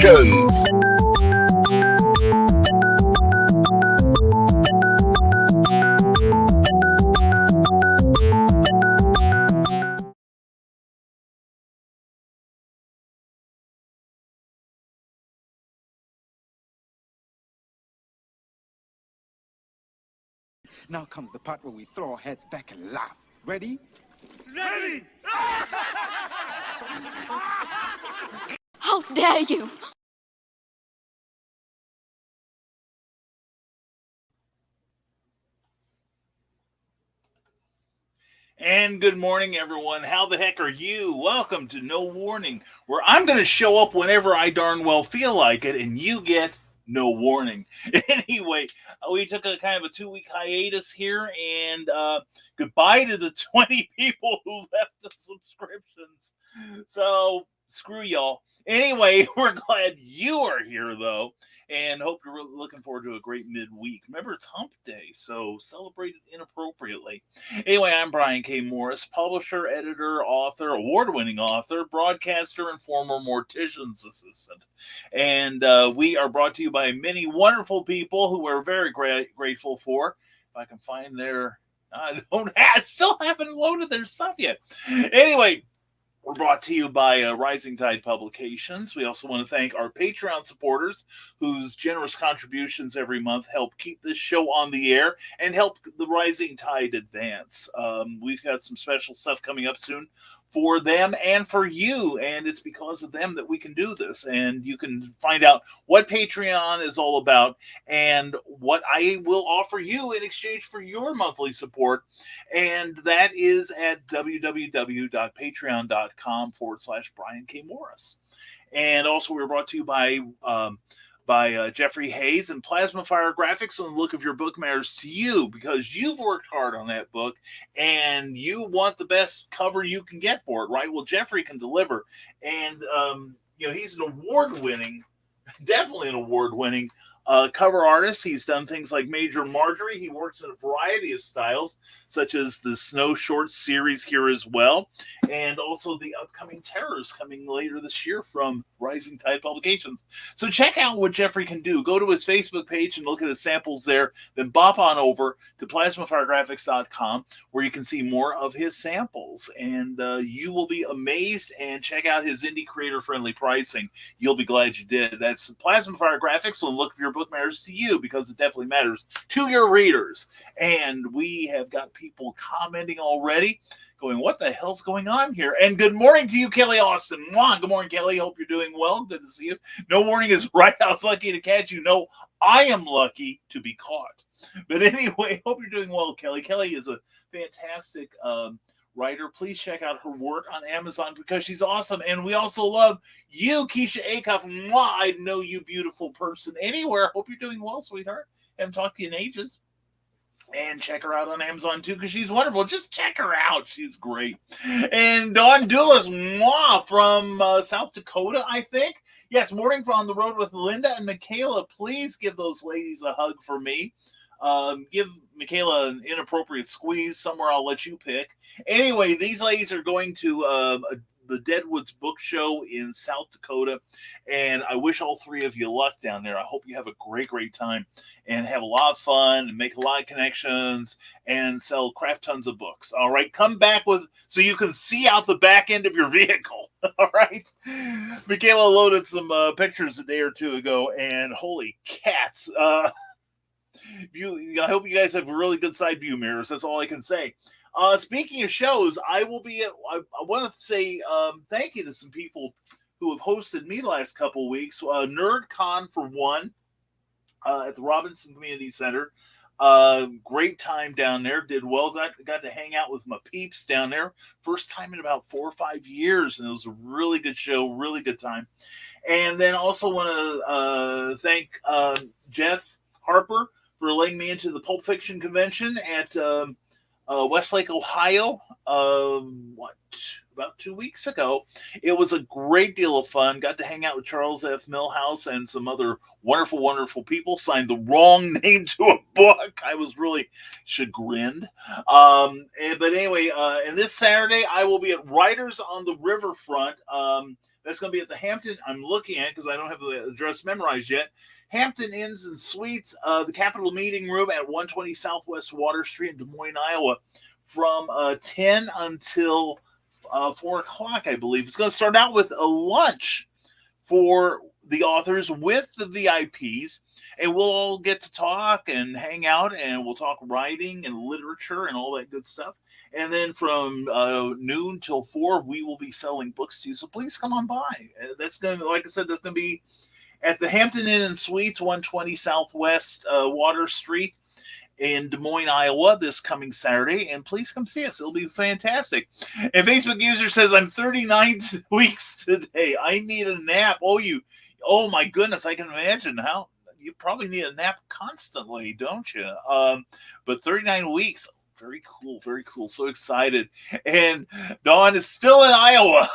seconds. Now comes the part where we throw our heads back and laugh. Ready? Ready! How dare you! And good morning, everyone. How the heck are you? Welcome to No Warning, where I'm going to show up whenever I darn well feel like it, and you get no warning. Anyway, we took a kind of a 2-week hiatus here, and goodbye to the 20 people who left the subscriptions. So, screw y'all. Anyway, we're glad you are here, though, and hope you're looking forward to a great midweek. Remember, it's Hump Day, so celebrate it inappropriately. Anyway, I'm Brian K. Morris, publisher, editor, author, award-winning author, broadcaster, and former mortician's assistant. And we are brought to you by many wonderful people who we're very grateful for. If I can find their... still haven't loaded their stuff yet. Anyway, we're brought to you by Rising Tide Publications. We also want to thank our Patreon supporters whose generous contributions every month help keep this show on the air and help the Rising Tide advance. We've got some special stuff coming up soon for them and for you, and it's because of them that we can do this. And you can find out what Patreon is all about and what I will offer you in exchange for your monthly support, and that is at www.patreon.com/Brian K. Morris. And also we're brought to you by Jeffrey Hayes and Plasma Fire Graphics. And the look of your book matters to you because you've worked hard on that book and you want the best cover you can get for it, right? Well, Jeffrey can deliver. And, he's definitely an award-winning cover artist. He's done things like Major Marjorie. He works in a variety of styles, such as the Snow Shorts series here as well, and also the upcoming Terrors coming later this year from Rising Tide Publications. So check out what Jeffrey can do. Go to his Facebook page and look at his samples there, then bop on over to plasmafiregraphics.com where you can see more of his samples, and you will be amazed, and check out his indie creator-friendly pricing. You'll be glad you did. That's Plasma Fire Graphics. So look if your book matters to you, because it definitely matters to your readers. And we have got people commenting already going, what the hell's going on here? And good morning to you, Kelly Austin. Mwah. Good morning, Kelly. Hope you're doing well. Good to see you. No Warning is right. I was lucky to catch you. No, I am lucky to be caught. But anyway, hope you're doing well, Kelly. Kelly is a fantastic writer. Please check out her work on Amazon because she's awesome. And we also love you, Keisha Acuff. Mwah. I know you, beautiful person. Anywhere. Hope you're doing well, sweetheart. Haven't talked to you in ages. And check her out on Amazon, too, because she's wonderful. Just check her out. She's great. And Dawn Doulis, mwah, from South Dakota, I think. Yes, morning from On the Road with Linda and Michaela. Please give those ladies a hug for me. Give Michaela an inappropriate squeeze. Somewhere I'll let you pick. Anyway, these ladies are going to the Deadwoods Book Show in South Dakota, and I wish all three of you luck down there. I hope you have a great time and have a lot of fun and make a lot of connections and sell crap tons of books. All right, come back so you can see out the back end of your vehicle. All right, Michaela loaded some pictures a day or two ago, and holy cats! I hope you guys have really good side view mirrors. That's all I can say. Speaking of shows, I want to say thank you to some people who have hosted me the last couple of weeks. NerdCon for one at the Robinson Community Center. Great time down there. Did well. Got to hang out with my peeps down there. First time in about 4 or 5 years, and it was a really good show. Really good time. And then also want to thank Jeff Harper for letting me into the Pulp Fiction convention at Westlake, Ohio, about 2 weeks ago. It was a great deal of fun. Got to hang out with Charles F. Millhouse and some other wonderful people. Signed the wrong name to a book. I was really chagrined. But anyway, and this Saturday I will be at Writers on the Riverfront. That's going to be at the Hampton. I'm looking at because I don't have the address memorized yet. Hampton Inns and Suites, the Capitol Meeting Room at 120 Southwest Water Street in Des Moines, Iowa, from 10 until 4 o'clock, I believe. It's going to start out with a lunch for the authors with the VIPs, and we'll all get to talk and hang out, and we'll talk writing and literature and all that good stuff. And then from noon till 4, we will be selling books to you. So please come on by. That's going to, like I said, that's going to be at the Hampton Inn and Suites, 120 Southwest Water Street in Des Moines, Iowa, this coming Saturday. And please come see us. It'll be fantastic. And Facebook user says, I'm 39 weeks today. I need a nap. Oh my goodness, I can imagine how you probably need a nap constantly, don't you? But 39 weeks. Very cool, very cool. So excited. And Dawn is still in Iowa.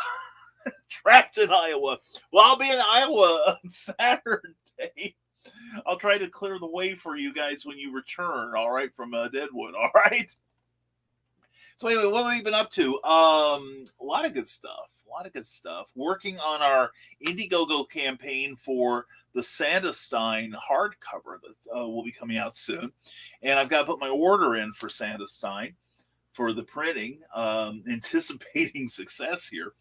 Trapped in Iowa. Well, I'll be in Iowa on Saturday. I'll try to clear the way for you guys when you return, all right, from Deadwood, all right? So anyway, what have we been up to? A lot of good stuff. Working on our Indiegogo campaign for the Santa Stein hardcover that will be coming out soon. And I've got to put my order in for Santa Stein for the printing, anticipating success here.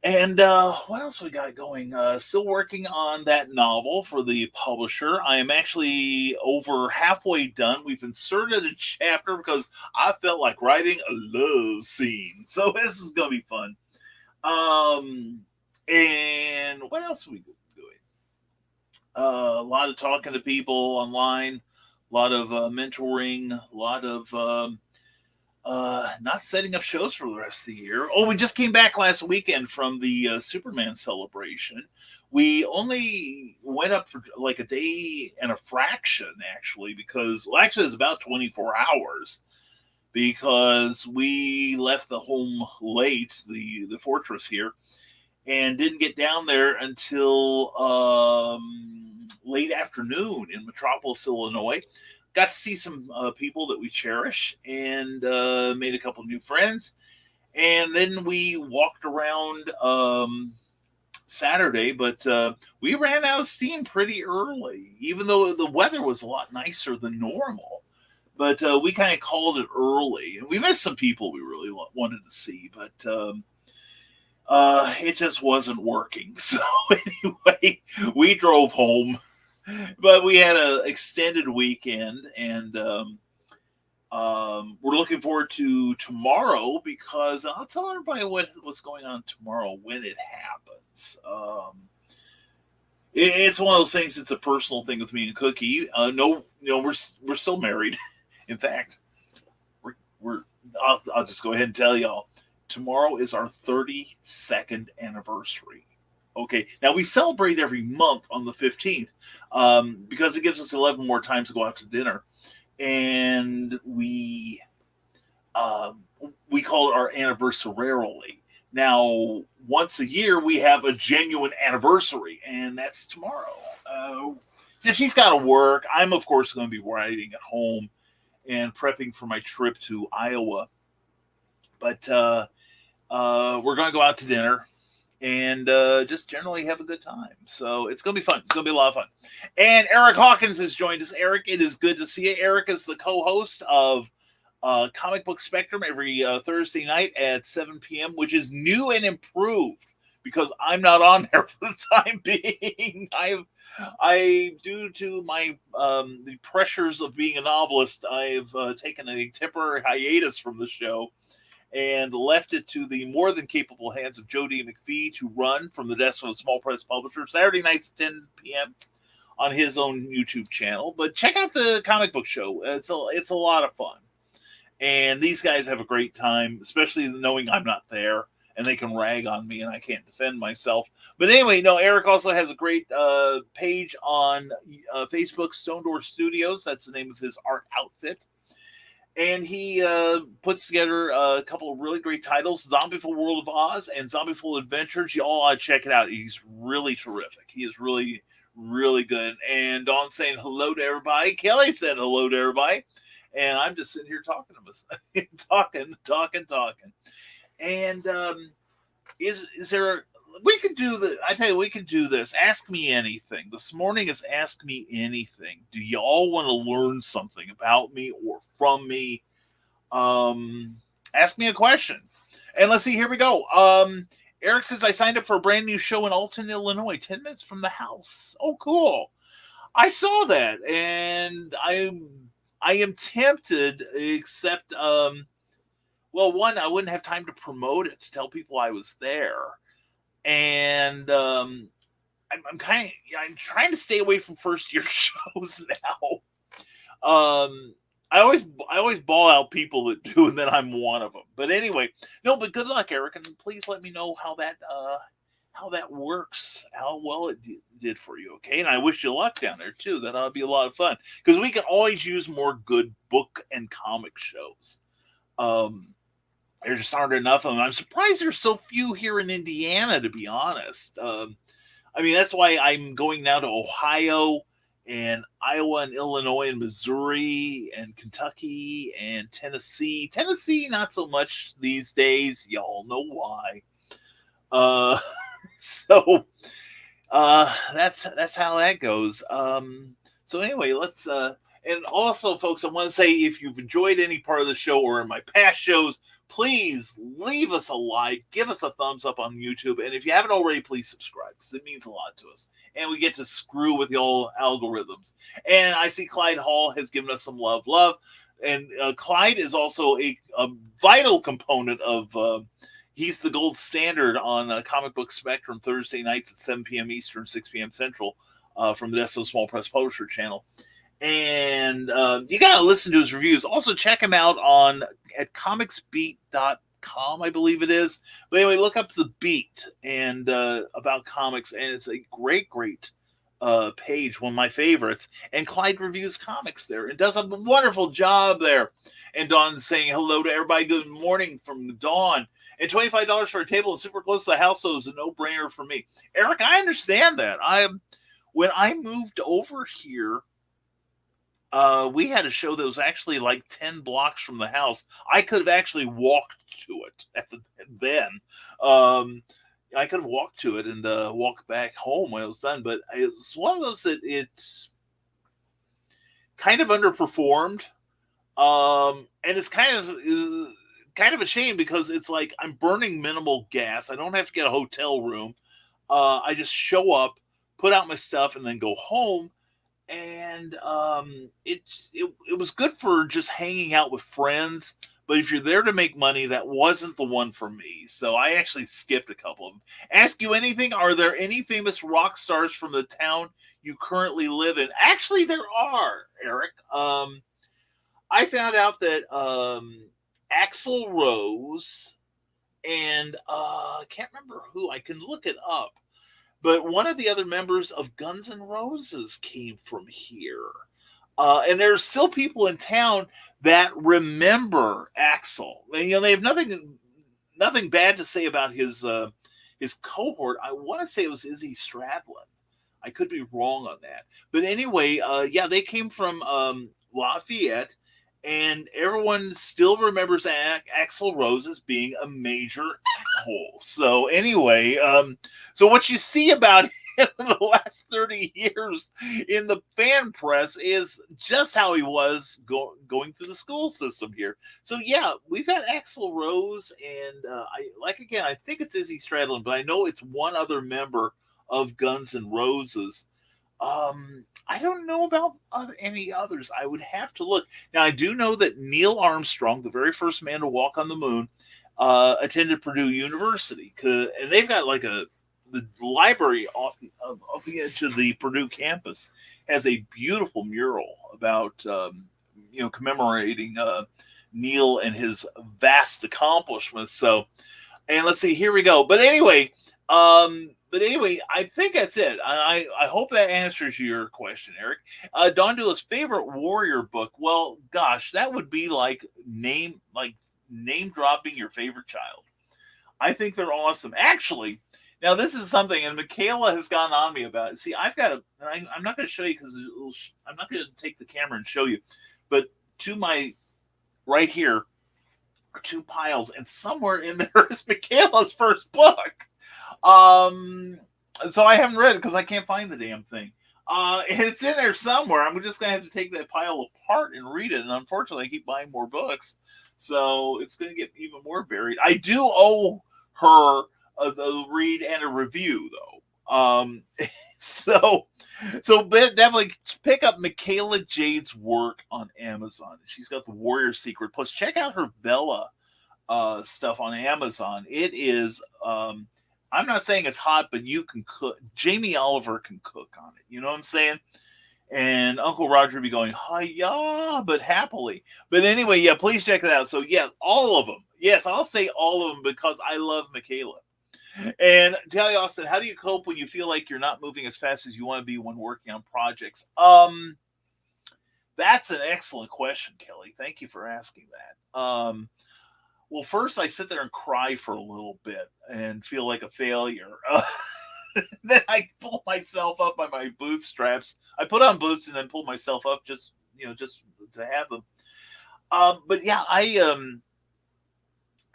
And what else we got going? Still working on that novel for the publisher. I am actually over halfway done. We've inserted a chapter because I felt like writing a love scene. So this is going to be fun. And what else are we doing? A lot of talking to people online, a lot of mentoring, a lot of not setting up shows for the rest of the year. Oh, we just came back last weekend from the Superman celebration. We only went up for like a day and a fraction, actually, because, well, actually, it's about 24 hours because we left the home late, the fortress here, and didn't get down there until late afternoon in Metropolis, Illinois. Got to see some people that we cherish and made a couple new friends. And then we walked around Saturday, but we ran out of steam pretty early, even though the weather was a lot nicer than normal. But we kind of called it early. And we missed some people we really wanted to see, but it just wasn't working. So anyway, we drove home. But we had an extended weekend, and we're looking forward to tomorrow because I'll tell everybody what's going on tomorrow when it happens. It's one of those things. It's a personal thing with me and Cookie. We're still married. In fact, I'll just go ahead and tell y'all. Tomorrow is our 32nd anniversary. Okay, now we celebrate every month on the 15th because it gives us 11 more times to go out to dinner. And we call it our anniversarily. Now, once a year, we have a genuine anniversary, and that's tomorrow. Now, she's got to work. I'm, of course, going to be writing at home and prepping for my trip to Iowa. But we're going to go out to dinner and just generally have a good time. So it's going to be fun. It's going to be a lot of fun. And Eric Hawkins has joined us. Eric, it is good to see you. Eric is the co-host of Comic Book Spectrum every Thursday night at 7 p.m., which is new and improved because I'm not on there for the time being. Due to my the pressures of being a novelist, I've taken a temporary hiatus from the show and left it to the more than capable hands of Joe D. McPhee to run from the desk of a small press publisher. Saturday nights, 10 p.m. on his own YouTube channel. But check out the comic book show. It's a lot of fun. And these guys have a great time, especially knowing I'm not there and they can rag on me and I can't defend myself. But anyway, Eric also has a great page on Facebook, Stone Door Studios. That's the name of his art outfit. And he puts together a couple of really great titles, Zombieful World of Oz and Zombieful Adventures. You all ought to check it out. He's really terrific. He is really, really good. And Dawn's saying hello to everybody. Kelly said hello to everybody. And I'm just sitting here talking to myself, talking. And is there we could do the. I tell you, we could do this. Ask me anything. This morning is Ask Me Anything. Do y'all want to learn something about me or from me? Ask me a question. And let's see. Here we go. Eric says I signed up for a brand new show in Alton, Illinois, 10 minutes from the house. Oh, cool. I saw that, and I am tempted, except well, one, I wouldn't have time to promote it, to tell people I was there. And I'm trying to stay away from first year shows now. I always ball out people that do, and then I'm one of them. But anyway, no, but good luck, Eric, and please let me know how that works, how well it did for you, okay? And I wish you luck down there too. That'll be a lot of fun, because we can always use more good book and comic shows. There just aren't enough of them. I'm surprised there's so few here in Indiana, to be honest. I mean, that's why I'm going now to Ohio and Iowa and Illinois and Missouri and Kentucky and Tennessee. Tennessee, not so much these days. Y'all know why. So that's how that goes. So anyway, let's and also, folks, I want to say, if you've enjoyed any part of the show or in my past shows, please leave us a like, give us a thumbs up on YouTube, and if you haven't already, please subscribe, because it means a lot to us. And we get to screw with the old algorithms. And I see Clyde Hall has given us some love. And Clyde is also a vital component of, he's the gold standard on Comic Book Spectrum Thursday nights at 7 p.m. Eastern, 6 p.m. Central, from the Deso Small Press Publisher channel. And you got to listen to his reviews. Also, check him out at comicsbeat.com, I believe it is. But anyway, look up The Beat and about comics, and it's a great page, one of my favorites. And Clyde reviews comics there and does a wonderful job there. And Dawn's saying hello to everybody. Good morning from Dawn. And $25 for a table is super close to the house, so it's a no-brainer for me. Eric, I understand that. When I moved over here, we had a show that was actually like 10 blocks from the house. I could have actually walked to it then. I could have walked to it and walked back home when it was done. But it was one of those that it's kind of underperformed. And it's kind of a shame, because it's like I'm burning minimal gas. I don't have to get a hotel room. I just show up, put out my stuff, and then go home. And it was good for just hanging out with friends. But if you're there to make money, that wasn't the one for me. So I actually skipped a couple of them. Ask you anything. Are there any famous rock stars from the town you currently live in? Actually, there are, Eric. I found out that Axl Rose and I can't remember who. I can look it up. But one of the other members of Guns N' Roses came from here. And there's still people in town that remember Axl. And, they have nothing bad to say about his cohort. I want to say it was Izzy Stradlin. I could be wrong on that. But anyway, they came from Lafayette. And everyone still remembers Axl Rose as being a major asshole. So anyway, so what you see about him in the last 30 years in the fan press is just how he was going through the school system here. So yeah, we've got Axl Rose, and I think it's Izzy Stradlin, but I know it's one other member of Guns N' Roses. I don't know about any others. I would have to look. Now, I do know that Neil Armstrong, the very first man to walk on the moon, attended Purdue University. And they've got like the library off the edge of the Purdue campus has a beautiful mural about, commemorating Neil and his vast accomplishments. So, and let's see, here we go. But anyway, I think that's it. I hope that answers your question, Eric. Don Dula's favorite warrior book. Well, gosh, that would be like name dropping your favorite child. I think they're awesome. Actually, now this is something, and Michaela has gone on me about it. See, I'm not going to show you because I'm not going to take the camera and show you, but to my right here are two piles, and somewhere in there is Michaela's first book. So I haven't read it because I can't find the damn thing. It's in there somewhere. I'm just gonna have to take that pile apart and read it. And unfortunately, I keep buying more books, so it's gonna get even more buried. I do owe her a read and a review, though. So definitely pick up Michaela Jade's work on Amazon. She's got the Warrior Secret. Plus, check out her Bella stuff on Amazon. It is. I'm not saying it's hot, but you can cook. Jamie Oliver can cook on it. You know what I'm saying? And Uncle Roger would be going, hi-ya, but happily. But anyway, yeah, please check it out. So, yeah, all of them. Yes, I'll say all of them because I love Michaela. And Tally Austin, how do you cope when you feel like you're not moving as fast as you want to be when working on projects? That's an excellent question, Kelly. Thank you for asking that. Well, first I sit there and cry for a little bit and feel like a failure. Then I pull myself up by my bootstraps. I put on boots and then pull myself up just to have them. But yeah, I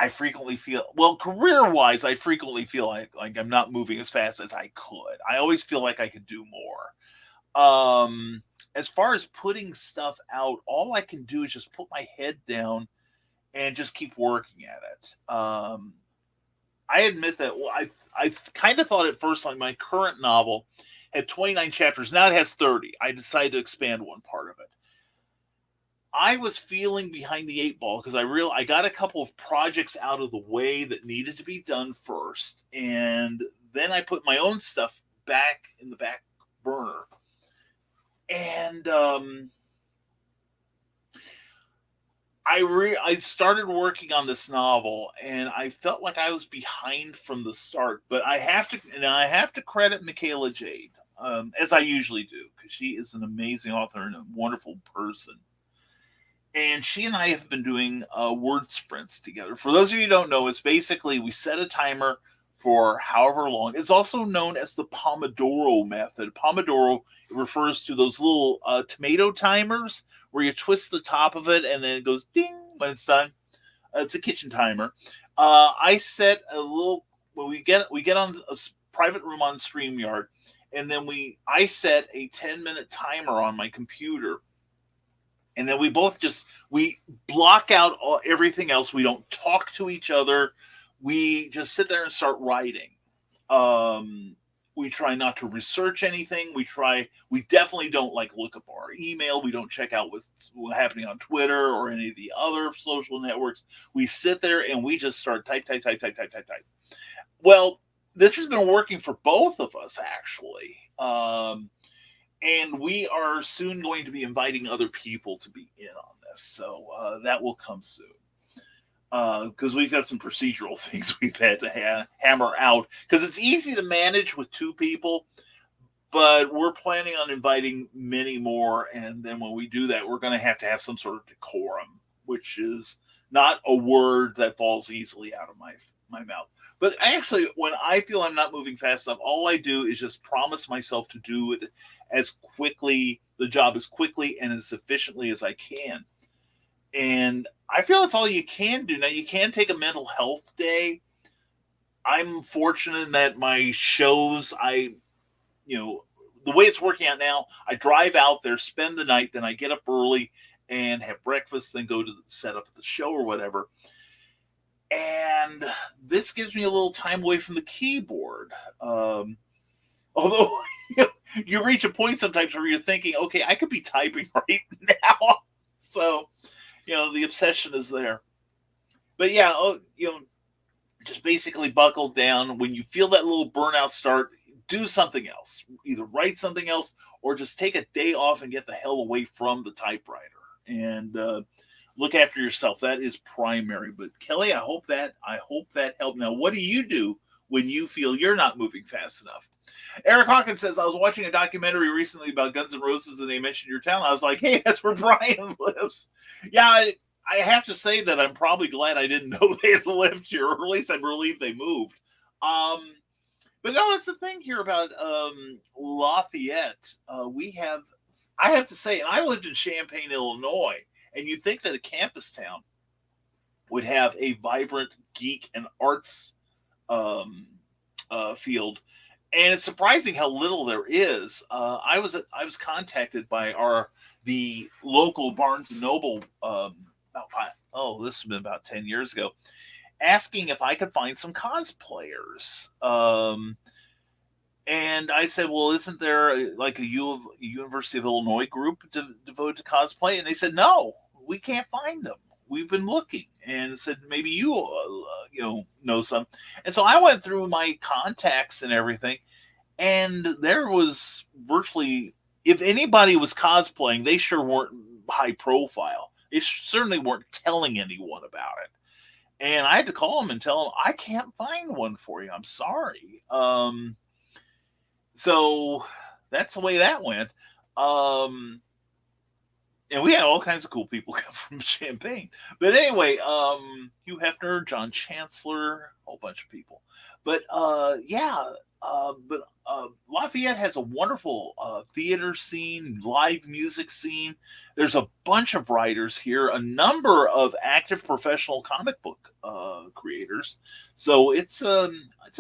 frequently feel, well, career-wise, I frequently feel like I'm not moving as fast as I could. I always feel like I could do more. As far as putting stuff out, all I can do is just put my head down and just keep working at it. I admit that I kind of thought at first like my current novel had 29 chapters. Now it has 30. I decided to expand one part of it. I was feeling behind the 8 ball because I got a couple of projects out of the way that needed to be done first, and then I put my own stuff back in the back burner. And I started working on this novel, and I felt like I was behind from the start. But I have to credit Michaela Jade, as I usually do, because she is an amazing author and a wonderful person. And she and I have been doing word sprints together. For those of you who don't know, it's basically we set a timer for however long. It's also known as the Pomodoro method. Pomodoro refers to those little tomato timers where you twist the top of it and then it goes ding when it's done. It's a kitchen timer. I set a little when we get on a private room on StreamYard, and then I set a 10-minute timer on my computer. And then we block out everything else. We don't talk to each other. We just sit there and start writing. We try not to research anything. We definitely don't look up our email. We don't check out what's happening on Twitter or any of the other social networks. We sit there and we just start type. Well, this has been working for both of us, actually. And we are soon going to be inviting other people to be in on this. So that will come soon. Because we've got some procedural things we've had to hammer out. Because it's easy to manage with 2 people, but we're planning on inviting many more. And then when we do that, we're going to have some sort of decorum, which is not a word that falls easily out of my mouth. But actually, when I feel I'm not moving fast enough, all I do is just promise myself to do it the job as quickly and as efficiently as I can. And I feel that's all you can do. Now, you can take a mental health day. I'm fortunate that my shows, the way it's working out now, I drive out there, spend the night, then I get up early and have breakfast, then go to set up the show or whatever. And this gives me a little time away from the keyboard. Although you reach a point sometimes where you're thinking, okay, I could be typing right now. So, the obsession is there. But yeah, just basically buckle down. When you feel that little burnout start, do something else. Either write something else or just take a day off and get the hell away from the typewriter. And look after yourself. That is primary. But Kelly, I hope that helped. Now, what do you do when you feel you're not moving fast enough? Eric Hawkins says, I was watching a documentary recently about Guns N' Roses and they mentioned your town. I was like, hey, that's where Brian lives. Yeah, I have to say that I'm probably glad I didn't know they had lived here, or at least I'm relieved they moved. But no, that's the thing here about Lafayette. I have to say, and I lived in Champaign, Illinois, and you'd think that a campus town would have a vibrant geek and arts field, and it's surprising how little there is. I was contacted by the local Barnes and Noble this has been about 10 years ago, asking if I could find some cosplayers. And I said, well, isn't there like a University of Illinois group devoted to cosplay? And they said, no, we can't find them. We've been looking, and said maybe you know some. And so I went through my contacts and everything, and there was virtually, if anybody was cosplaying, they sure weren't high profile. They certainly weren't telling anyone about it. And I had to call them and tell them, I can't find one for you. I'm sorry. So that's the way that went. And we had all kinds of cool people come from Champaign. But anyway, Hugh Hefner, John Chancellor, a whole bunch of people. But Lafayette has a wonderful theater scene, live music scene. There's a bunch of writers here, a number of active professional comic book creators. So it's a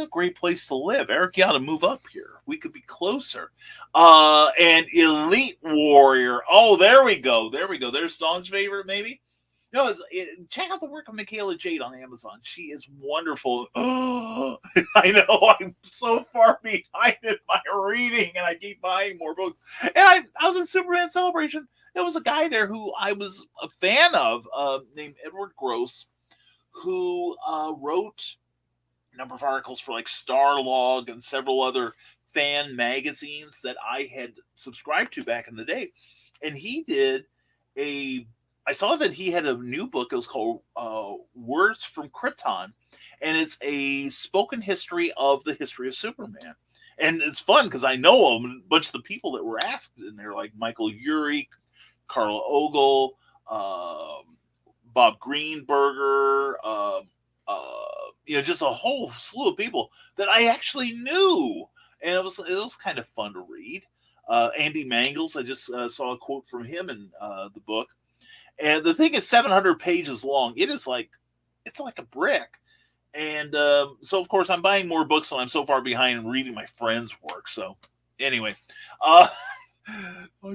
great place to live. Eric, you ought to move up here. We could be closer. And Elite Warrior. Oh, there we go. There's Dawn's favorite, maybe. No, check out the work of Michaela Jade on Amazon. She is wonderful. Oh, I know I'm so far behind in my reading, and I keep buying more books. And I was in Superman Celebration. There was a guy there who I was a fan of, named Edward Gross, who wrote a number of articles for like Starlog and several other fan magazines that I had subscribed to back in the day. And he did I saw that he had a new book. It was called Words from Krypton, and it's a spoken history of the history of Superman. And it's fun because I know a bunch of the people that were asked in there, like Michael Urey, Carla Ogle, Bob Greenberger, just a whole slew of people that I actually knew, and it was kind of fun to read. Andy Mangels, I just saw a quote from him in the book. And the thing is 700 pages long. It's like a brick. And so, of course, I'm buying more books, so I'm so far behind in reading my friends' work. So, anyway, I'm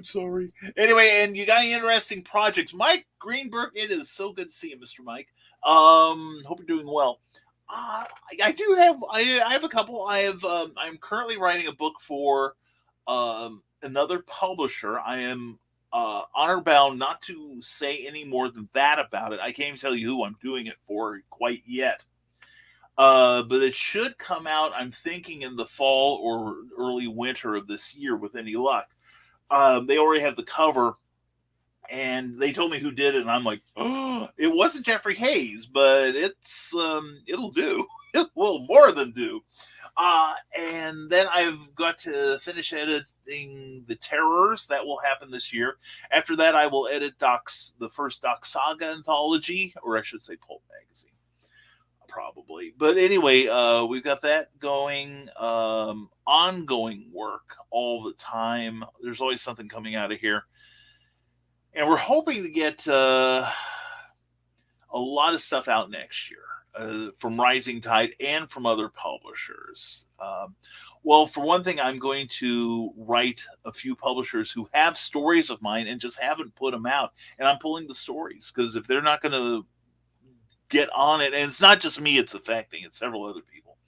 sorry. Anyway, and you got any interesting projects? Mike Greenberg, it is so good to see you, Mr. Mike. Hope you're doing well. I have a couple. I'm currently writing a book for another publisher. I am honor bound not to say any more than that about it. I can't even tell you who I'm doing it for quite yet. But it should come out, I'm thinking, in the fall or early winter of this year with any luck. They already have the cover, and they told me who did it, and I'm like, oh, it wasn't Jeffrey Hayes, but it'll do. It will more than do. And then I've got to finish editing The Terrors. That will happen this year. After that, I will edit the first Doc Saga anthology, or I should say Pulp Magazine, probably. But anyway, we've got that going. Ongoing work all the time. There's always something coming out of here. And we're hoping to get a lot of stuff out next year. From Rising Tide and from other publishers. Well, for one thing, I'm going to write a few publishers who have stories of mine and just haven't put them out. And I'm pulling the stories because if they're not going to get on it, and it's not just me it's affecting, it's several other people,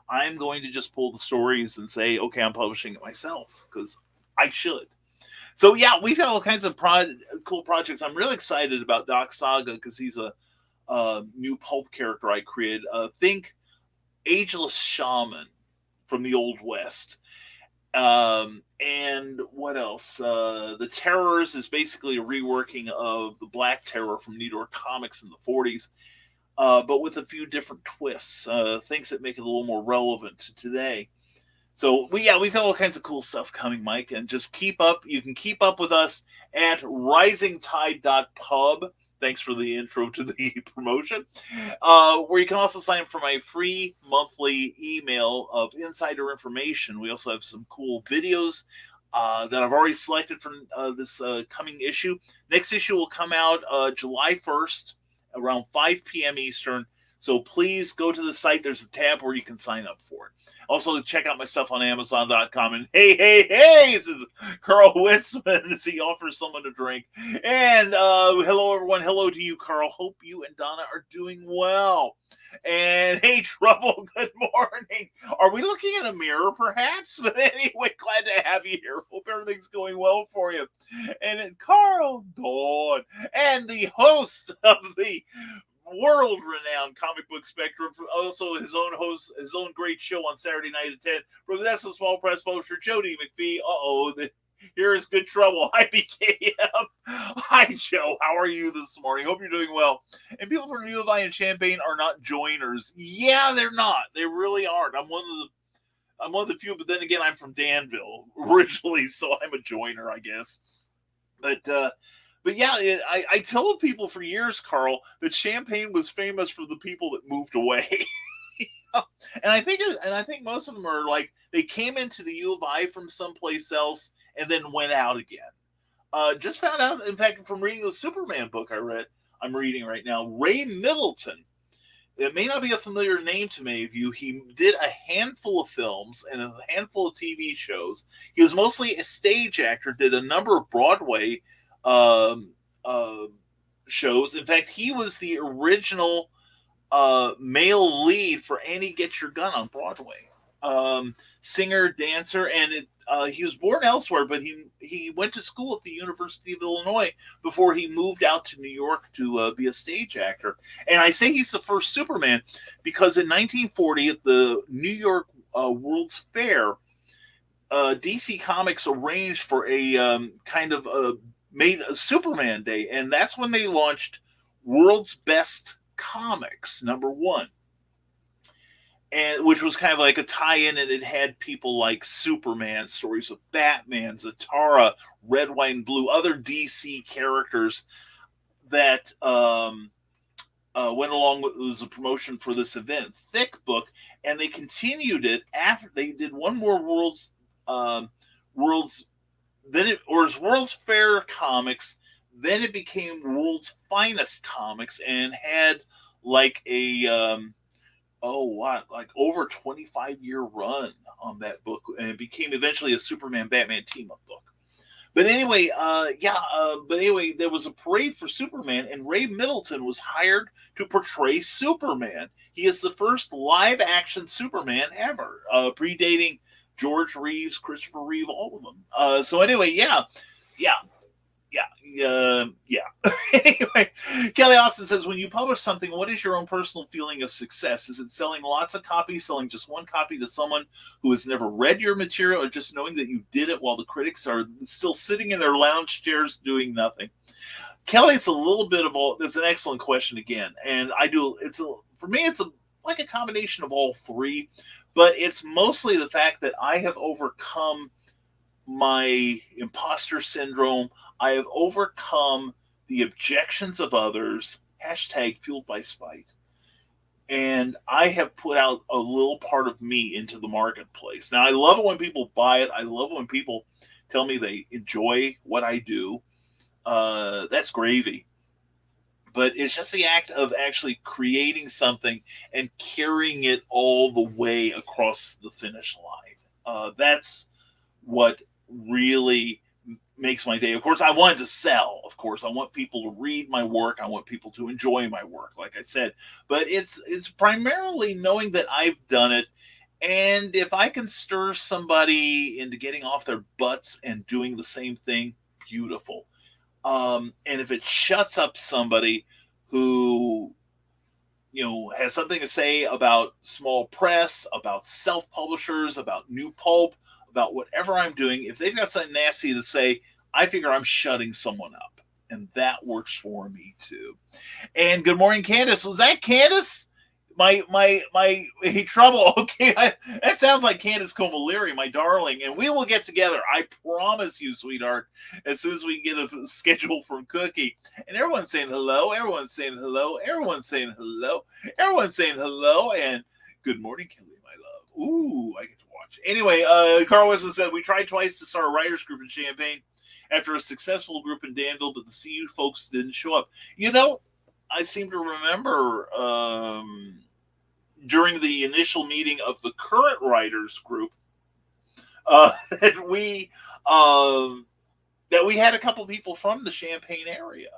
I'm going to just pull the stories and say, okay, I'm publishing it myself because I should. So, yeah, we've got all kinds of cool projects. I'm really excited about Doc Saga because he's a new pulp character I created. Think Ageless Shaman from the Old West. And what else? The Terrors is basically a reworking of the Black Terror from New York Comics in the 40s, but with a few different twists, things that make it a little more relevant to today. So, we've got all kinds of cool stuff coming, Mike, and just keep up. You can keep up with us at risingtide.pub. Thanks for the intro to the promotion. Where you can also sign up for my free monthly email of insider information. We also have some cool videos that I've already selected for this coming issue. Next issue will come out July 1st around 5 p.m. Eastern. So please go to the site. There's a tab where you can sign up for it. Also, check out my stuff on Amazon.com. And hey, says Carl Witzman as he offers someone a drink. And hello, everyone. Hello to you, Carl. Hope you and Donna are doing well. And hey, Trouble, good morning. Are we looking in a mirror, perhaps? But anyway, glad to have you here. Hope everything's going well for you. And then Carl Dawn, and the host of the world-renowned comic book spectrum, also his own great show on Saturday night at 10 from the Small Press publisher Jody McPhee. Here's good trouble. Hi, BKM. Hi, Joe. How are you this morning? Hope you're doing well. And people from U of I and Champaign are not joiners. Yeah, they're not. They really aren't. I'm one of the few, but then again, I'm from Danville originally, so I'm a joiner, I guess. But yeah, I told people for years, Carl, that Champaign was famous for the people that moved away. And I think most of them are like they came into the U of I from someplace else and then went out again. Just found out, in fact, from reading the Superman book I'm reading right now, Ray Middleton. It may not be a familiar name to many of you. He did a handful of films and a handful of TV shows. He was mostly a stage actor, did a number of Broadway shows. In fact, he was the original male lead for Annie Get Your Gun on Broadway. Singer, dancer, and he was born elsewhere, but he went to school at the University of Illinois before he moved out to New York to be a stage actor. And I say he's the first Superman because in 1940 at the New York World's Fair, DC Comics arranged for a made a Superman Day, and that's when they launched World's Best Comics #1, and which was kind of like a tie-in, and it had people like Superman, stories of Batman, Zatara, Red, White, and Blue, other DC characters that went along with. It was a promotion for this event, thick book, and they continued it after they did one more World's then it was World's Fair Comics. Then it became World's Finest Comics and had like a over 25-year run on that book, and it became eventually a Superman Batman team up book. But anyway, there was a parade for Superman, and Ray Middleton was hired to portray Superman. He is the first live action Superman ever, predating George Reeves, Christopher Reeve, all of them. So anyway, yeah. Anyway, Kelly Austin says, when you publish something, what is your own personal feeling of success? Is it selling lots of copies, selling just one copy to someone who has never read your material, or just knowing that you did it while the critics are still sitting in their lounge chairs doing nothing? Kelly, it's a little bit of all. That's an excellent question again, and for me, it's like a combination of all three. But it's mostly the fact that I have overcome my imposter syndrome. I have overcome the objections of others, #fueled by spite. And I have put out a little part of me into the marketplace. Now, I love it when people buy it. I love it when people tell me they enjoy what I do. That's gravy. But it's just the act of actually creating something and carrying it all the way across the finish line. That's what really makes my day. Of course, I want to sell. Of course, I want people to read my work. I want people to enjoy my work, like I said. But it's primarily knowing that I've done it. And if I can stir somebody into getting off their butts and doing the same thing, beautiful. And if it shuts up somebody who, has something to say about small press, about self-publishers, about new pulp, about whatever I'm doing, if they've got something nasty to say, I figure I'm shutting someone up. And that works for me too. And good morning, Candace. Was that Candace? My trouble. Okay, that sounds like Candace Comaleri, my darling, and we will get together. I promise you, sweetheart, as soon as we get a schedule from Cookie. And everyone's saying hello. Everyone's saying hello. Everyone's saying hello. Everyone's saying hello. And good morning, Kelly, my love. Ooh, I get to watch. Anyway, Carl Wilson said we tried twice to start a writers group in Champaign after a successful group in Danville, but the CU folks didn't show up. I seem to remember during the initial meeting of the current writers group that um, we had a couple people from the Champaign area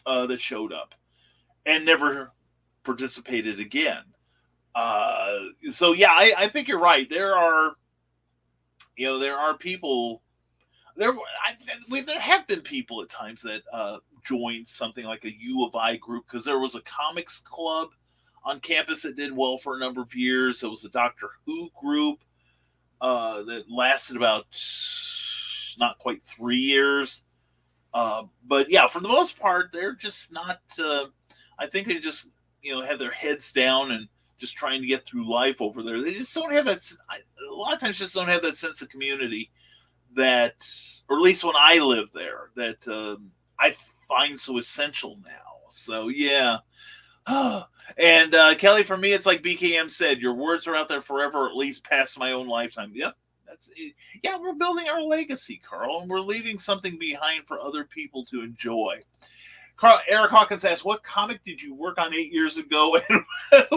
that showed up and never participated again. So yeah, I think you're right. There are people there have been people at times that joined something like a U of I group because there was a comics club on campus that did well for a number of years. There was a Doctor Who group that lasted about not quite 3 years. But yeah, for the most part, they're just not. I think they just have their heads down and just trying to get through life over there. They just don't have that. A lot of times, just don't have that sense of community that, or at least when I lived there, that I find so essential now. So yeah. And Kelly, for me, it's like BKM said, your words are out there forever, at least past my own lifetime. Yep. That's it. Yeah, we're building our legacy, Carl, and we're leaving something behind for other people to enjoy. Carl, Eric Hawkins asked, what comic did you work on 8 years ago and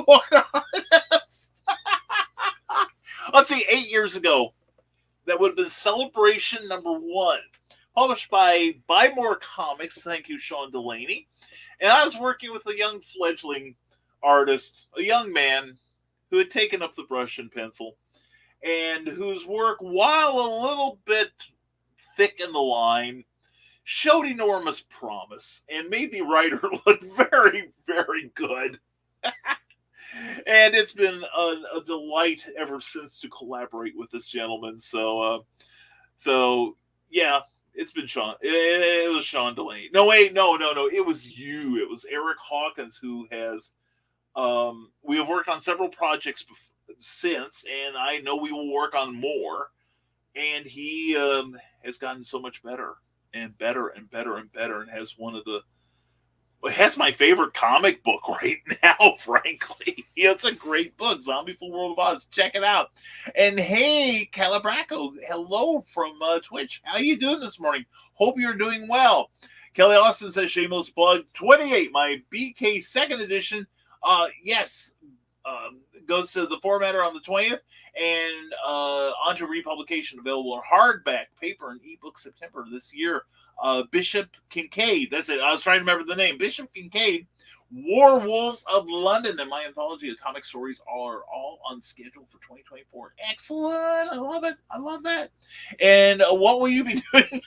what artist? Let's see, 8 years ago. That would have been Celebration #1, published by Buy More Comics. Thank you, Sean Delaney. And I was working with a young fledgling artist, a young man who had taken up the brush and pencil, and whose work, while a little bit thick in the line, showed enormous promise and made the writer look very, very good. And it's been a delight ever since to collaborate with this gentleman. So yeah, it's been Sean. It was Sean Delaney. No, wait, no. It was you. It was Eric Hawkins who has. We have worked on several projects since, and I know we will work on more. And he has gotten so much better and better and better and better, and has one of the. It has my favorite comic book right now, frankly. It's a great book, Zombie Full World of Oz. Check it out. And hey, Calabraco, hello from Twitch. How you doing this morning? Hope you're doing well. Kelly Austin says, shameless plug, 28, my BK 2nd edition. Yes, goes to the formatter on the 20th, and onto republication, available in hardback, paper, and ebook September this year. Bishop Kincaid, that's it. I was trying to remember the name. Bishop Kincaid, Werewolves of London, and my anthology of comic stories are all on schedule for 2024. Excellent. I love it. I love that. And what will you be doing?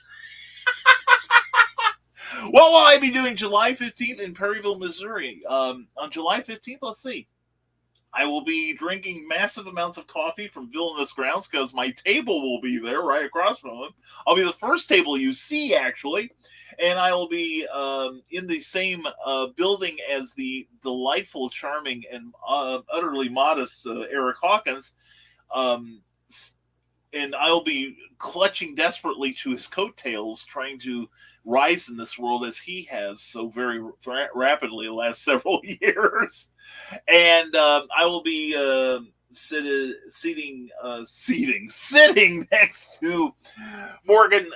What will I be doing July 15th in Perryville, Missouri? On July 15th, let's see. I will be drinking massive amounts of coffee from Villainous Grounds because my table will be there right across from him. I'll be the first table you see, actually. And I will be in the same building as the delightful, charming, and utterly modest Eric Hawkins. And I'll be clutching desperately to his coattails, trying to rise in this world as he has so very rapidly the last several years. And I will be sitting next to Morgan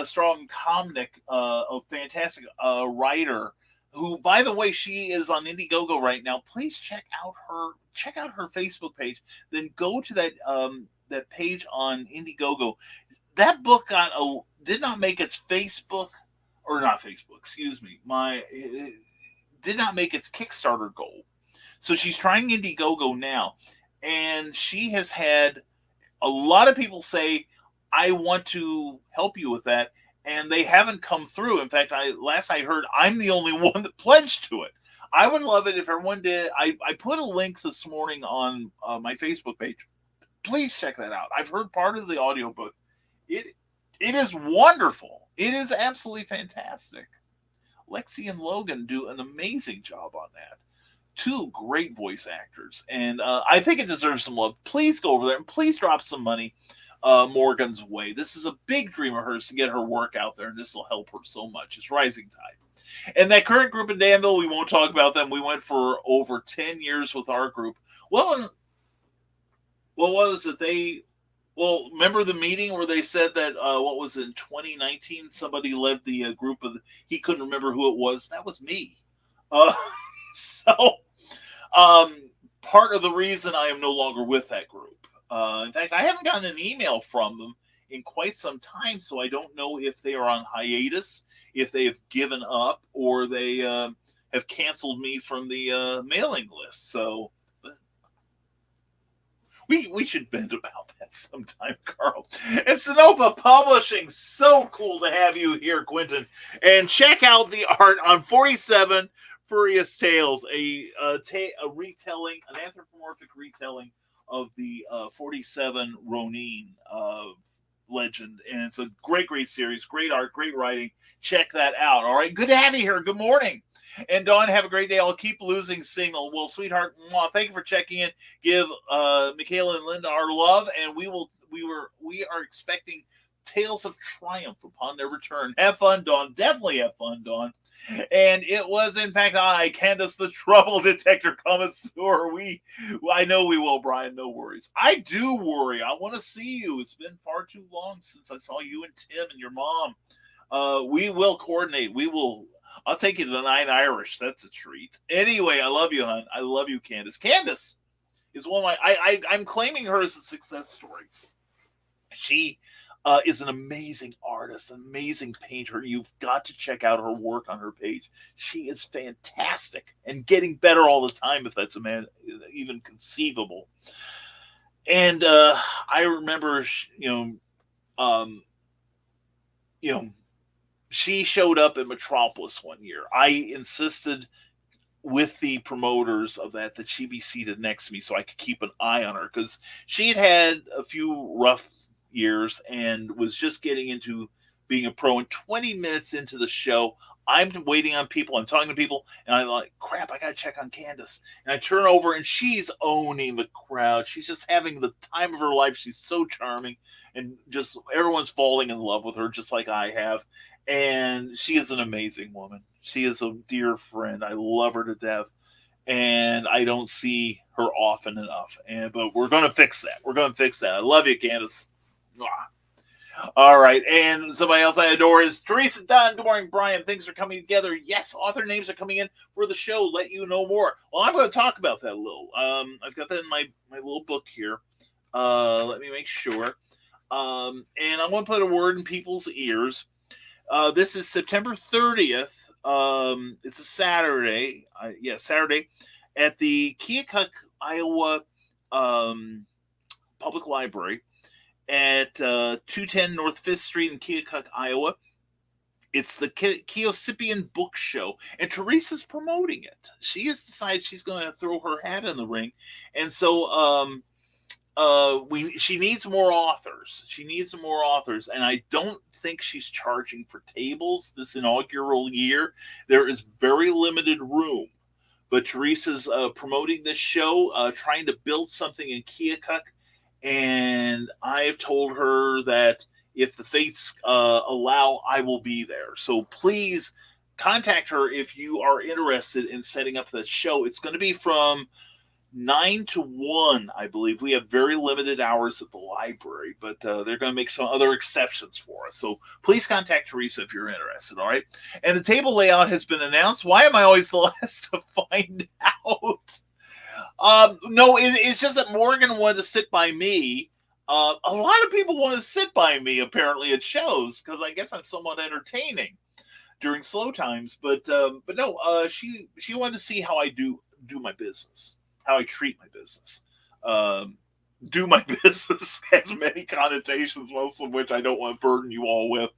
Strong Komnick, a fantastic writer, who, by the way, she is on Indiegogo right now. Please check out her Facebook page. Then go to that page on Indiegogo. That book did not make its did not make its Kickstarter goal. So she's trying Indiegogo now, and she has had a lot of people say, I want to help you with that, and they haven't come through. In fact, last I heard, I'm the only one that pledged to it. I would love it if everyone did. I put a link this morning on my Facebook page. Please check that out. I've heard part of the audiobook. It is wonderful. It is absolutely fantastic. Lexi and Logan do an amazing job on that. Two great voice actors. And I think it deserves some love. Please go over there and please drop some money Morgan's way. This is a big dream of hers to get her work out there, and this will help her so much. It's Rising Tide. And that current group in Danville, we won't talk about them. We went for over 10 years with our group. Well, what was it? Remember the meeting where they said that, what was it, in 2019, somebody led the group of, he couldn't remember who it was. That was me. Uh, so, part of the reason I am no longer with that group. In fact, I haven't gotten an email from them in quite some time, so I don't know if they are on hiatus, if they have given up, or they have canceled me from the mailing list. So we should vent about that sometime, Carl. And Sonoma Publishing, so cool to have you here, Quentin. And check out the art on 47 Furious Tales, a retelling, an anthropomorphic retelling of the 47 Ronin legend. And it's a great, great series, great art, great writing. Check that out. All right, good to have you here. Good morning. And Dawn, have a great day. I'll keep losing signal. Well, sweetheart, thank you for checking in. Give Michaela and Linda our love, and we are expecting tales of triumph upon their return. Have fun, Dawn. Definitely have fun, Dawn. And it was, in fact, I, Candace, the trouble detector connoisseur. I know we will, Brian. No worries. I do worry. I want to see you. It's been far too long since I saw you and Tim and your mom. We will coordinate. I'll take you to the Nine Irish. That's a treat. Anyway, I love you, hon. I love you, Candace. Candace is one of my. I'm claiming her as a success story. She is an amazing artist, an amazing painter. You've got to check out her work on her page. She is fantastic and getting better all the time, if that's even conceivable. And I remember, she showed up at Metropolis one year. I insisted with the promoters of that she be seated next to me so I could keep an eye on her, because she had a few rough years and was just getting into being a pro. And 20 minutes into the show, I'm waiting on people, I'm talking to people, and I'm like, crap, I gotta check on Candace. And I turn over and she's owning the crowd. She's just having the time of her life. She's so charming, and just everyone's falling in love with her, just like I have. And she is an amazing woman. She is a dear friend. I love her to death. And I don't see her often enough. But we're going to fix that. We're going to fix that. I love you, Candace. All right. And somebody else I adore is Teresa Dunn. Good morning, Brian. Things are coming together. Yes, author names are coming in for the show. Let you know more. Well, I'm going to talk about that a little. I've got that in my little book here. Let me make sure. And I want to put a word in people's ears. This is September 30th. It's a Saturday. Saturday at the Keokuk, Iowa Public Library at 210 North 5th Street in Keokuk, Iowa. It's the Keosipian Book Show, and Teresa's promoting it. She has decided she's going to throw her hat in the ring, and so she needs more authors. She needs more authors, and I don't think she's charging for tables this inaugural year. There is very limited room, but Teresa's promoting this show, trying to build something in Keokuk, and I've told her that if the fates allow, I will be there. So please contact her if you are interested in setting up that show. It's going to be from 9 to 1, I believe. We have very limited hours at the library, but they're going to make some other exceptions for us. So please contact Teresa if you're interested, all right? And the table layout has been announced. Why am I always the last to find out? No, it's just that Morgan wanted to sit by me. A lot of people want to sit by me, apparently, at shows, because I guess I'm somewhat entertaining during slow times. But no, she wanted to see how I do my business. How I treat my business. Do my business has many connotations, most of which I don't want to burden you all with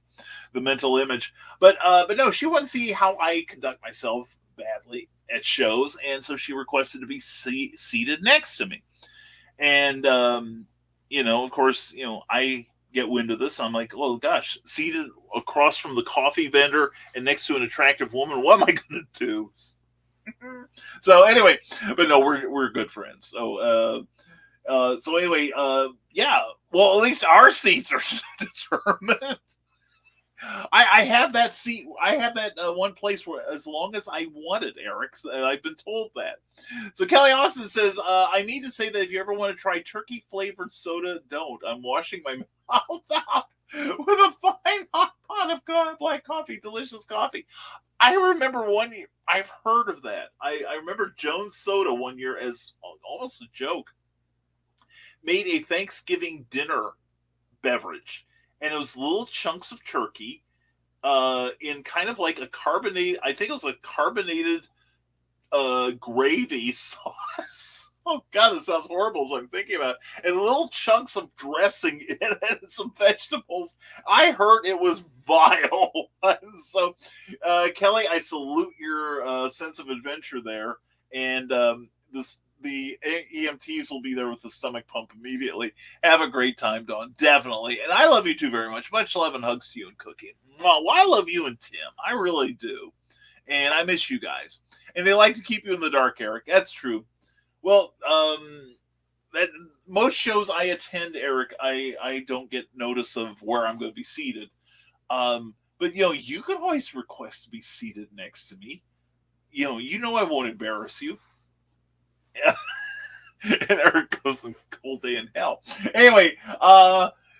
the mental image. But no, she wanted to see how I conduct myself badly at shows, and so she requested to be seated next to me. And of course, I get wind of this. I'm like, oh gosh, seated across from the coffee vendor and next to an attractive woman, what am I going to do? So anyway, but no, we're good friends. So anyway, yeah. Well, at least our seats are determined. I have that seat. I have that one place where, as long as I want it, Eric. I've been told that. So Kelly Austin says, I need to say that if you ever want to try turkey flavored soda, don't. I'm washing my mouth out. with a fine hot pot of black coffee, delicious coffee. I remember one year, I've heard of that. I remember Jones Soda one year as almost a joke made a Thanksgiving dinner beverage, and it was little chunks of turkey in kind of like a carbonate. I think it was a carbonated gravy sauce. Oh God, this sounds horrible as I'm thinking about it. And little chunks of dressing in it and some vegetables. I heard it was vile. So, Kelly, I salute your sense of adventure there. And the EMTs will be there with the stomach pump immediately. Have a great time, Dawn. Definitely. And I love you too very much. Much love and hugs to you and Cookie. Well, I love you and Tim. I really do. And I miss you guys. And they like to keep you in the dark, Eric. That's true. Well, that most shows I attend, Eric, I don't get notice of where I'm going to be seated. But you can always request to be seated next to me. You know I won't embarrass you. And Eric goes, the cold day in hell. Anyway,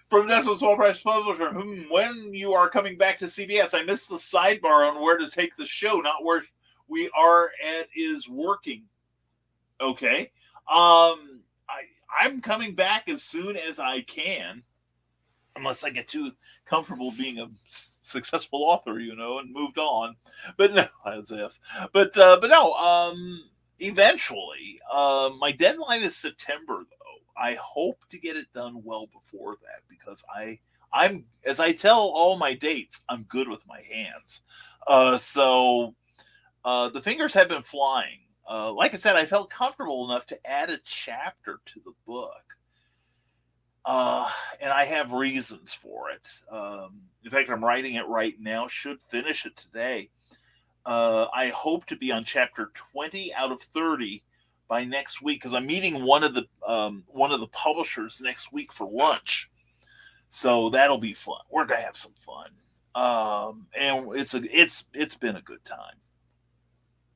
from Nestle's Small Price Publisher, when you are coming back to CBS, I missed the sidebar on where to take the show, not where we are and is working. Okay. I'm coming back as soon as I can, unless I get too comfortable being a successful author, and moved on. But no, as if. But no. Eventually, my deadline is September, though. I hope to get it done well before that because I'm as I tell all my dates, I'm good with my hands. So the fingers have been flying. Like I said, I felt comfortable enough to add a chapter to the book. And I have reasons for it. In fact, I'm writing it right now, should finish it today. I hope to be on chapter 20 out of 30 by next week because I'm meeting one of the publishers next week for lunch. So that'll be fun. We're gonna have some fun. And it's been a good time.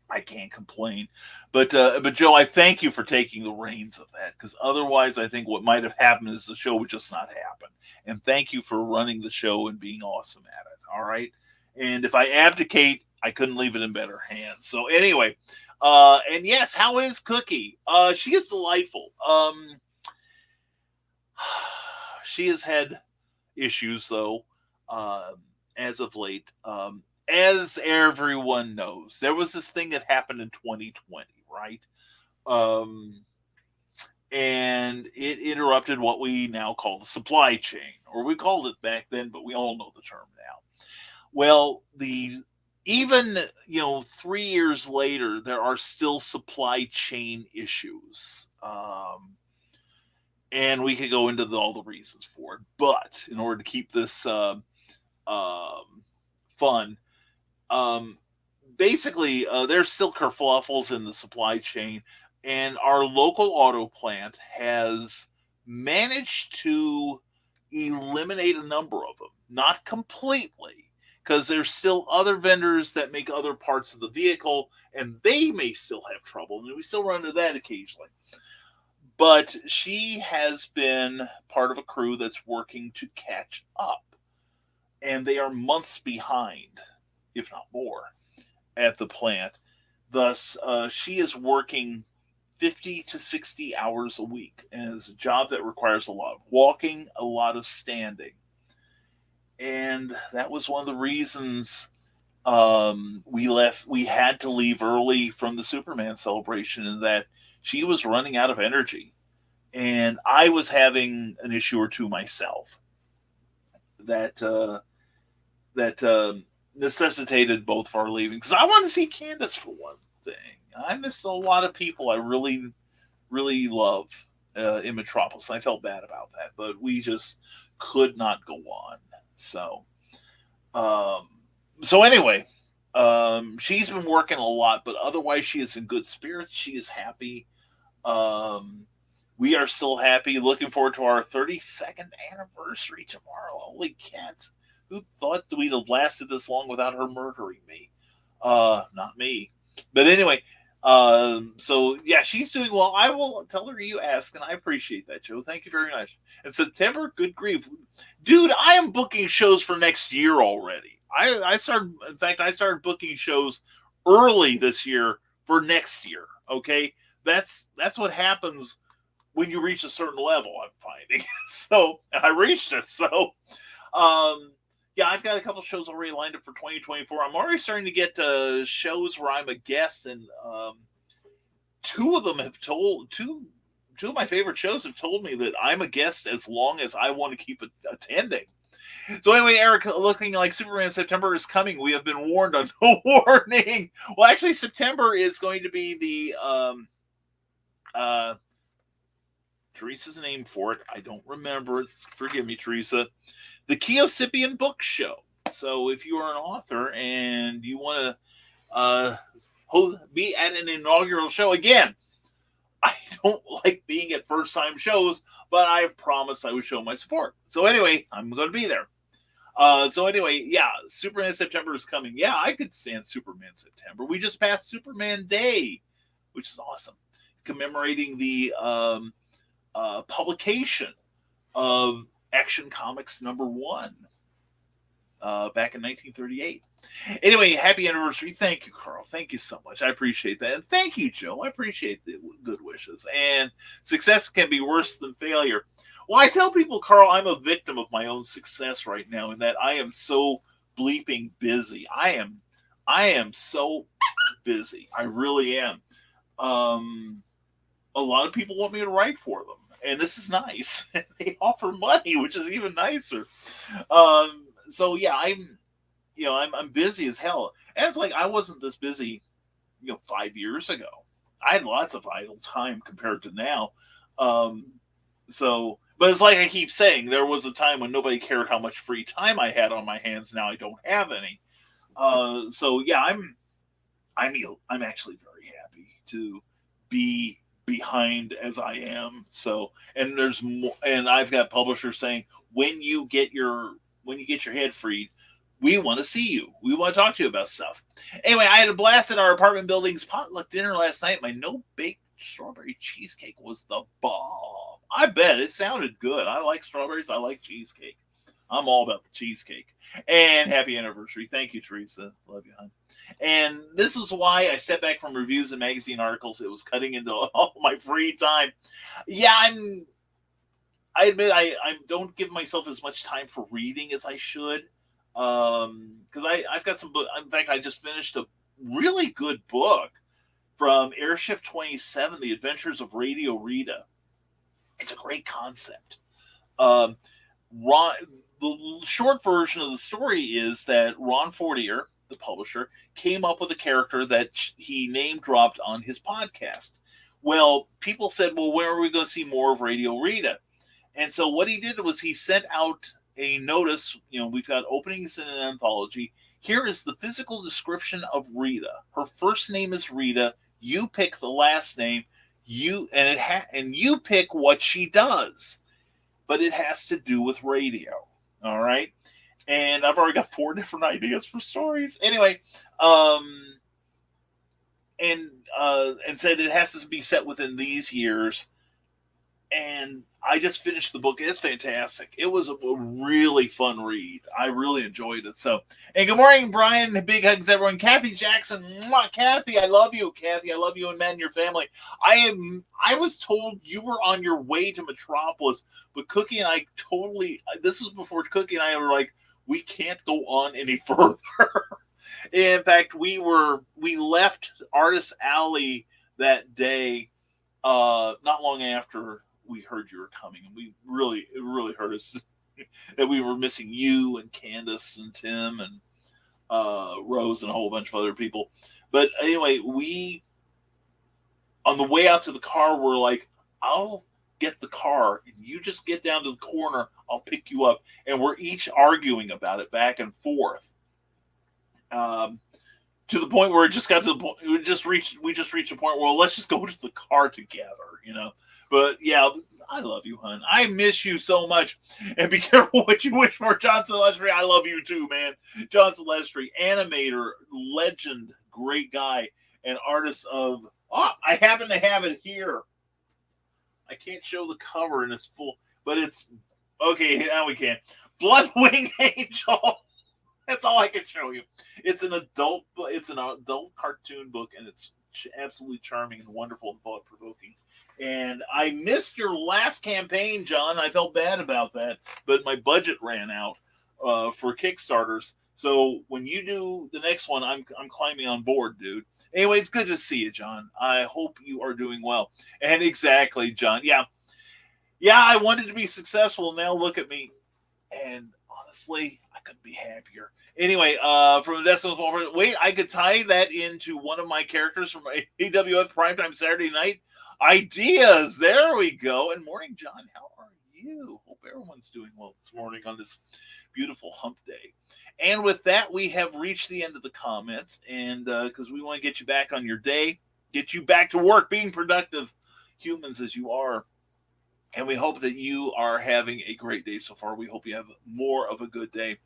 I can't complain. But Joe, I thank you for taking the reins of that because otherwise I think what might have happened is the show would just not happen. And thank you for running the show and being awesome at it. All right. And if I abdicate, I couldn't leave it in better hands. So anyway, and yes, how is Cookie? She is delightful. She has had issues though, as of late. As everyone knows, there was this thing that happened in 2020, right? And it interrupted what we now call the supply chain, or we called it back then, but we all know the term now. Well, even 3 years later, there are still supply chain issues, and we could go into all the reasons for it. But in order to keep this fun. Basically, there's still kerfluffles in the supply chain, and our local auto plant has managed to eliminate a number of them. Not completely, because there's still other vendors that make other parts of the vehicle, and they may still have trouble, and we still run into that occasionally. But she has been part of a crew that's working to catch up, and they are months behind, if not more, at the plant. Thus, she is working 50 to 60 hours a week, and it's a job that requires a lot of walking, a lot of standing. And that was one of the reasons we had to leave early from the Superman celebration, in that she was running out of energy. And I was having an issue or two myself that necessitated both of our leaving, because I wanted to see Candace for one thing. I missed a lot of people I really, really love in Metropolis. I felt bad about that, but we just could not go on. So anyway, she's been working a lot, but otherwise she is in good spirits. She is happy. We are still happy. Looking forward to our 32nd anniversary tomorrow. Holy cats. Who thought we'd have lasted this long without her murdering me? Not me. But anyway, So yeah, she's doing well. I will tell her you asked, and I appreciate that, Joe. Thank you very much. And September, good grief, dude! I am booking shows for next year already. I started, in fact, I started booking shows early this year for next year. Okay, that's what happens when you reach a certain level. I'm finding so, and I reached it. So, yeah, I've got a couple shows already lined up for 2024. I'm already starting to get shows where I'm a guest, and two of them have told two of my favorite shows have told me that I'm a guest as long as I want to keep attending. So anyway, Eric, looking like Superman September is coming. We have been warned on no warning. Well, actually, September is going to be the Teresa's name for it. I don't remember it. Forgive me, Teresa. The Keosipian Book Show. So if you are an author and you want to be at an inaugural show, again, I don't like being at first-time shows, but I have promised I would show my support. So anyway, I'm going to be there. So anyway, yeah, Superman September is coming. Yeah, I could stand Superman September. We just passed Superman Day, which is awesome, commemorating the publication of Action Comics #1 back in 1938. Anyway, happy anniversary. Thank you, Carl. Thank you so much. I appreciate that. And thank you, Joe. I appreciate the good wishes. And success can be worse than failure. Well, I tell people, Carl, I'm a victim of my own success right now in that I am so bleeping busy. I am so busy. I really am. A lot of people want me to write for them, and this is nice. They offer money, which is even nicer. So yeah, I'm busy as hell. And it's like I wasn't this busy, 5 years ago. I had lots of idle time compared to now. But it's like I keep saying, there was a time when nobody cared how much free time I had on my hands. Now I don't have any. So yeah, I'm actually very happy to be behind as I am. So, and there's more, and I've got publishers saying, when you get your head freed, we want to see you. We want to talk to you about stuff. Anyway, I had a blast at our apartment building's potluck dinner last night. My no-bake strawberry cheesecake was the bomb. I bet it sounded good. I like strawberries. I like cheesecake. I'm all about the cheesecake. And happy anniversary. Thank you, Teresa. Love you, hon. And this is why I stepped back from reviews and magazine articles. It was cutting into all my free time. Yeah, I admit I don't give myself as much time for reading as I should. Because I've got some book. In fact, I just finished a really good book from Airship 27, The Adventures of Radio Rita. It's a great concept. The short version of the story is that Ron Fortier, the publisher, came up with a character that he name dropped on his podcast. Well, people said, well, where are we going to see more of Radio Rita? And so what he did was he sent out a notice. We've got openings in an anthology. Here is the physical description of Rita. Her first name is Rita. You pick the last name. You pick what she does, but it has to do with radio. All right, and I've already got 4 different ideas for stories. Anyway, and said it has to be set within these years. And I just finished the book. It's fantastic. It was a really fun read. I really enjoyed it. So, and good morning, Brian. Big hugs, everyone. Kathy Jackson. Mwah, Kathy, I love you. Kathy, I love you and Matt and your family. I was told you were on your way to Metropolis, but Cookie and I this was before Cookie and I were like, we can't go on any further. In fact, we left Artist Alley that day, not long after we heard you were coming, and it really hurt us that we were missing you and Candace and Tim and Rose and a whole bunch of other people. But anyway, on the way out to the car, we're like, I'll get the car and you just get down to the corner, I'll pick you up. And we're each arguing about it back and forth. To the point where it just got to the point, we just reached a point where let's just go to the car together, But yeah, I love you, hon. I miss you so much. And be careful what you wish for, John Silvestri. I love you too, man. John Silvestri, animator, legend, great guy. and artist of, I happen to have it here. I can't show the cover in its full, but it's, okay, now we can. Bloodwing Angel. That's all I can show you. It's an adult cartoon book, and it's absolutely charming and wonderful and thought-provoking. And I missed your last campaign, John. I felt bad about that, but my budget ran out for Kickstarters. So when you do the next one, I'm climbing on board, dude. Anyway, it's good to see you, John. I hope you are doing well. And exactly, John. Yeah, I wanted to be successful. Now look at me. And honestly, I couldn't be happier. Anyway, from the Decimal Small, wait, I could tie that into one of my characters from AWF Primetime Saturday Night Ideas. There we go. And morning, John. How are you? Hope everyone's doing well this morning on this beautiful hump day. And with that, we have reached the end of the comments. And because we want to get you back on your day, get you back to work, being productive humans as you are. And we hope that you are having a great day so far. We hope you have more of a good day.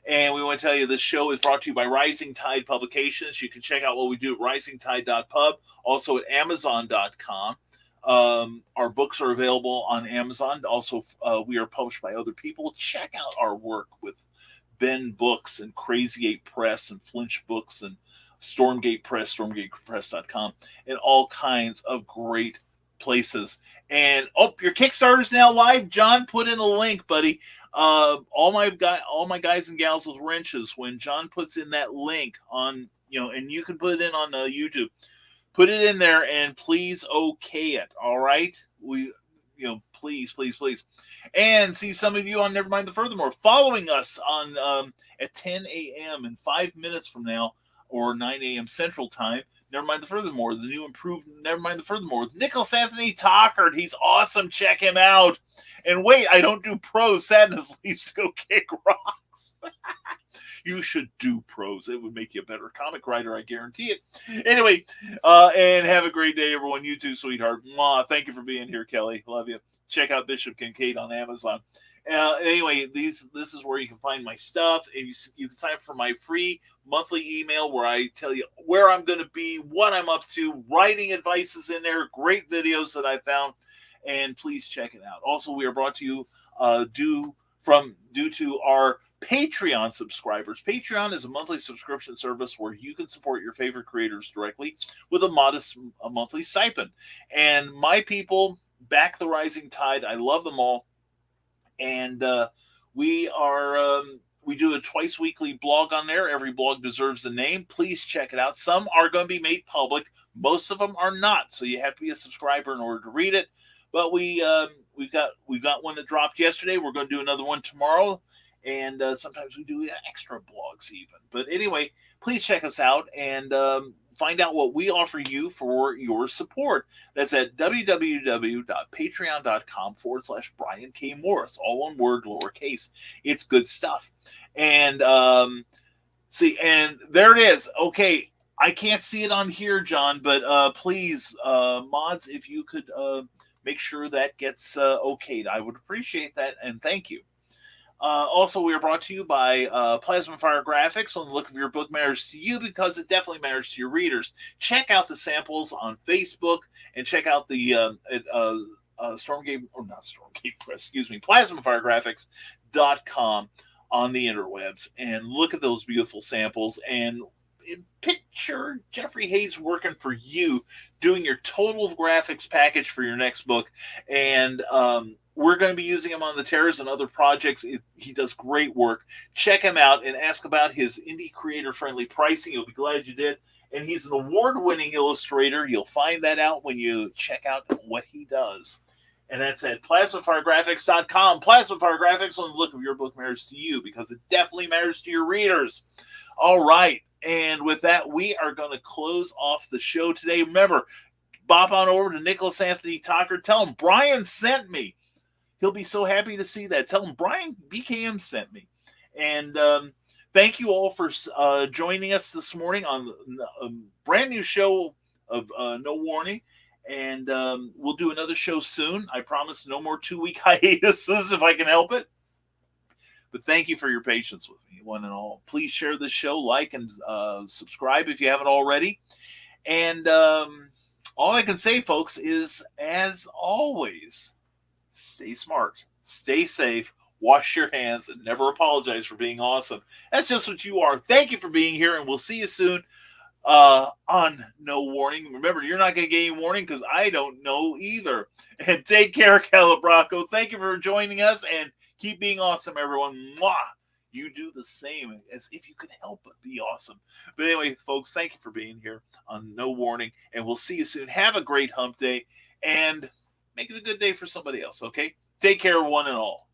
And we want to tell you this show is brought to you by Rising Tide Publications. You can check out what we do at risingtide.pub, also at amazon.com. Our books are available on Amazon. Also, we are published by other people. Check out our work with Ben Books and Crazy 8 Press and Flinch Books and Stormgate Press, stormgatepress.com, and all kinds of great places. And your Kickstarter's now live. John, put in a link, buddy. All my guys and gals with wrenches. When John puts in that link on, and you can put it in on YouTube, put it in there and please okay it. All right, please. And see some of you on Nevermind the Furthermore following us on at 10 a.m. in 5 minutes from now, or 9 a.m. Central Time. Nevermind the Furthermore, the new improved Nevermind the Furthermore with Nicholas Anthony Tockard. He's awesome. Check him out. And wait, I don't do prose. Sadness leaves to go kick rocks. You should do prose. It would make you a better comic writer, I guarantee it. Anyway, and have a great day, everyone. You too, sweetheart. Mwah. Thank you for being here, Kelly. Love you. Check out Bishop Kincaid on Amazon. Anyway, this is where you can find my stuff. And you can sign up for my free monthly email where I tell you where I'm going to be, what I'm up to, writing advice is in there, great videos that I found, and please check it out. Also, we are brought to you due to our Patreon subscribers. Patreon is a monthly subscription service where you can support your favorite creators directly with a modest monthly stipend. And my people back the rising tide. I love them all. And we do a twice weekly blog on there. Every blog deserves a name. Please check it out. Some are going to be made public. Most of them are not. So you have to be a subscriber in order to read it. But we've got one that dropped yesterday. We're going to do another one tomorrow. And sometimes we do extra blogs even. But anyway, please check us out and find out what we offer you for your support. That's at www.patreon.com/Brian K. Morris. All one word, lowercase. It's good stuff. And and there it is. Okay, I can't see it on here, John, but please, mods, if you could make sure that gets okayed, I would appreciate that, and thank you. Also, we are brought to you by Plasma Fire Graphics. On the look of your book matters to you because it definitely matters to your readers. Check out the samples on Facebook and check out the PlasmaFireGraphics.com on the interwebs and look at those beautiful samples and picture Jeffrey Hayes working for you, doing your total graphics package for your next book. And we're going to be using him on the Terrors and other projects. He does great work. Check him out and ask about his indie creator-friendly pricing. You'll be glad you did. And he's an award-winning illustrator. You'll find that out when you check out what he does. And that's at PlasmaFireGraphics.com. Plasma Fire Graphics, on the look of your book matters to you because it definitely matters to your readers. All right. And with that, we are going to close off the show today. Remember, bop on over to Nicholas Anthony Tockard. Tell him Brian sent me. He'll be so happy to see that. Tell him Brian BKM sent me. And thank you all for joining us this morning on a brand new show of No Warning. And we'll do another show soon. I promise no more 2-week hiatuses if I can help it. But thank you for your patience with me, one and all. Please share this show, like, and subscribe if you haven't already. And all I can say, folks, is as always, stay smart, stay safe, wash your hands, and never apologize for being awesome. That's just what you are. Thank you for being here, and we'll see you soon on No Warning. Remember, you're not going to get any warning because I don't know either. And take care, Calabraco. Thank you for joining us, and keep being awesome, everyone. Mwah! You do the same, as if you could help but be awesome. But anyway, folks, thank you for being here on No Warning, and we'll see you soon. Have a great hump day, and make it a good day for somebody else, okay? Take care, one and all.